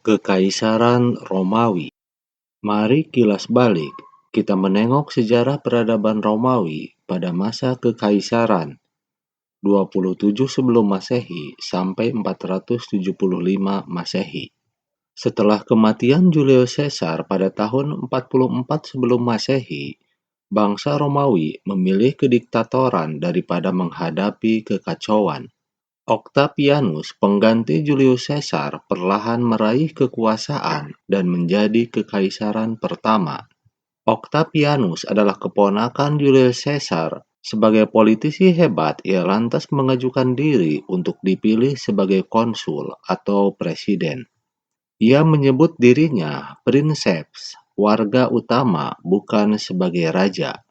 Kekaisaran Romawi. Mari kilas balik, kita menengok sejarah peradaban Romawi pada masa Kekaisaran 27 sebelum Masehi sampai 475 Masehi. Setelah kematian Julius Caesar pada tahun 44 sebelum Masehi, bangsa Romawi memilih kediktatoran daripada menghadapi kekacauan. Octavianus, pengganti Julius Caesar, perlahan meraih kekuasaan dan menjadi kekaisaran pertama. Octavianus adalah keponakan Julius Caesar. Sebagai politisi hebat, ia lantas mengajukan diri untuk dipilih sebagai konsul atau presiden. Ia menyebut dirinya princeps, warga utama, bukan sebagai raja.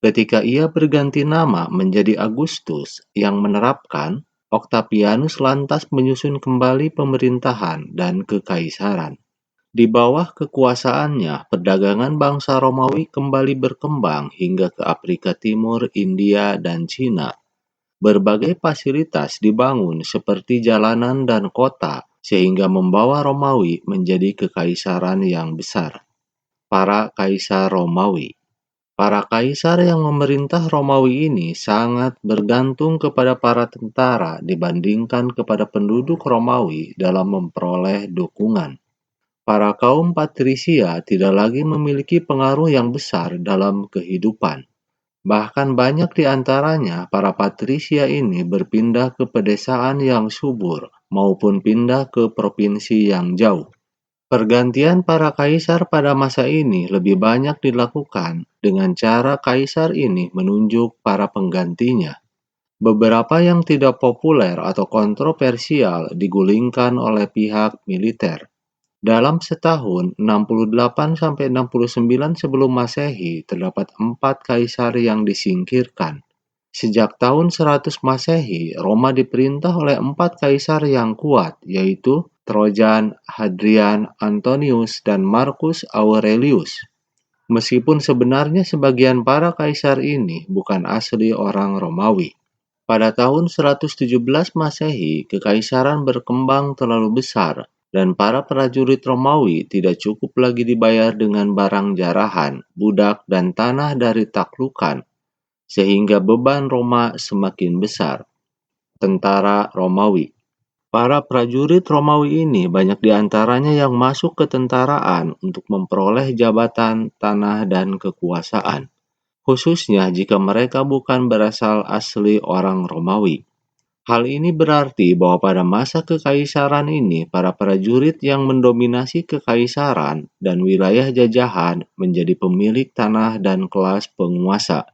Ketika ia berganti nama menjadi Augustus yang menerapkan, Octavianus lantas menyusun kembali pemerintahan dan kekaisaran. Di bawah kekuasaannya, perdagangan bangsa Romawi kembali berkembang hingga ke Afrika Timur, India, dan Cina. Berbagai fasilitas dibangun seperti jalanan dan kota, sehingga membawa Romawi menjadi kekaisaran yang besar. Para kaisar Romawi. Para kaisar yang memerintah Romawi ini sangat bergantung kepada para tentara dibandingkan kepada penduduk Romawi dalam memperoleh dukungan. Para kaum patrisia tidak lagi memiliki pengaruh yang besar dalam kehidupan. Bahkan banyak di antaranya para patrisia ini berpindah ke pedesaan yang subur maupun pindah ke provinsi yang jauh. Pergantian para kaisar pada masa ini lebih banyak dilakukan dengan cara kaisar ini menunjuk para penggantinya. Beberapa yang tidak populer atau kontroversial digulingkan oleh pihak militer. Dalam setahun 68-69 sebelum Masehi terdapat 4 kaisar yang disingkirkan. Sejak tahun 100 Masehi, Roma diperintah oleh 4 kaisar yang kuat, yaitu Trajan, Hadrian, Antonius, dan Marcus Aurelius. Meskipun sebenarnya sebagian para kaisar ini bukan asli orang Romawi. Pada tahun 117 Masehi, kekaisaran berkembang terlalu besar, dan para prajurit Romawi tidak cukup lagi dibayar dengan barang jarahan, budak, dan tanah dari taklukan, sehingga beban Roma semakin besar. Tentara Romawi. Para prajurit Romawi ini banyak di antaranya yang masuk ke tentaraan untuk memperoleh jabatan, tanah, dan kekuasaan. Khususnya jika mereka bukan berasal asli orang Romawi. Hal ini berarti bahwa pada masa kekaisaran ini, para prajurit yang mendominasi kekaisaran dan wilayah jajahan menjadi pemilik tanah dan kelas penguasa.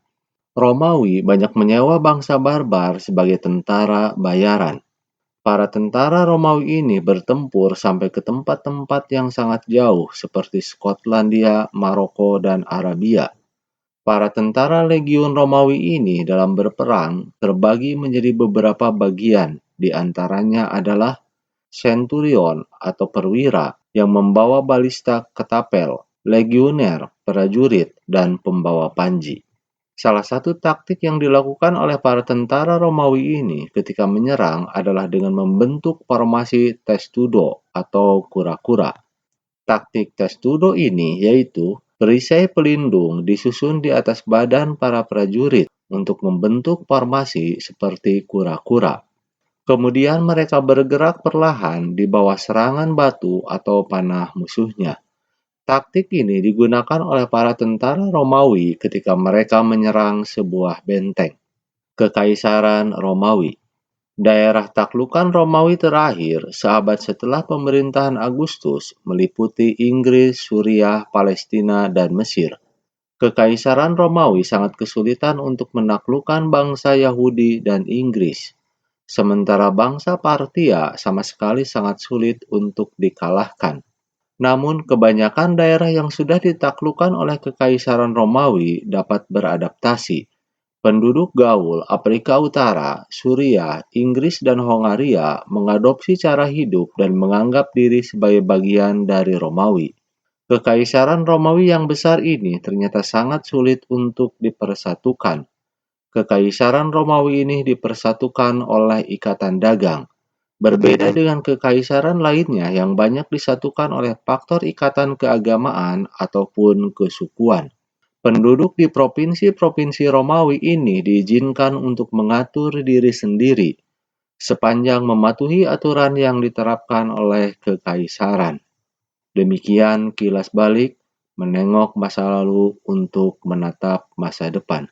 Romawi banyak menyewa bangsa barbar sebagai tentara bayaran. Para tentara Romawi ini bertempur sampai ke tempat-tempat yang sangat jauh seperti Skotlandia, Maroko, dan Arabia. Para tentara legiun Romawi ini dalam berperang terbagi menjadi beberapa bagian, di antaranya adalah centurion atau perwira yang membawa balista ketapel, legioner, prajurit, dan pembawa panji. Salah satu taktik yang dilakukan oleh para tentara Romawi ini ketika menyerang adalah dengan membentuk formasi testudo atau kura-kura. Taktik testudo ini yaitu perisai pelindung disusun di atas badan para prajurit untuk membentuk formasi seperti kura-kura. Kemudian mereka bergerak perlahan di bawah serangan batu atau panah musuhnya. Taktik ini digunakan oleh para tentara Romawi ketika mereka menyerang sebuah benteng. Kekaisaran Romawi. Daerah taklukan Romawi terakhir seabad setelah pemerintahan Agustus meliputi Inggris, Suriah, Palestina, dan Mesir. Kekaisaran Romawi sangat kesulitan untuk menaklukkan bangsa Yahudi dan Inggris. Sementara bangsa Partia sama sekali sangat sulit untuk dikalahkan. Namun, kebanyakan daerah yang sudah ditaklukkan oleh Kekaisaran Romawi dapat beradaptasi. Penduduk gaul Afrika Utara, Suriah, Inggris, dan Hongaria mengadopsi cara hidup dan menganggap diri sebagai bagian dari Romawi. Kekaisaran Romawi yang besar ini ternyata sangat sulit untuk dipersatukan. Kekaisaran Romawi ini dipersatukan oleh ikatan dagang. Berbeda dengan kekaisaran lainnya yang banyak disatukan oleh faktor ikatan keagamaan ataupun kesukuan. Penduduk di provinsi-provinsi Romawi ini diizinkan untuk mengatur diri sendiri sepanjang mematuhi aturan yang diterapkan oleh kekaisaran. Demikian kilas balik menengok masa lalu untuk menatap masa depan.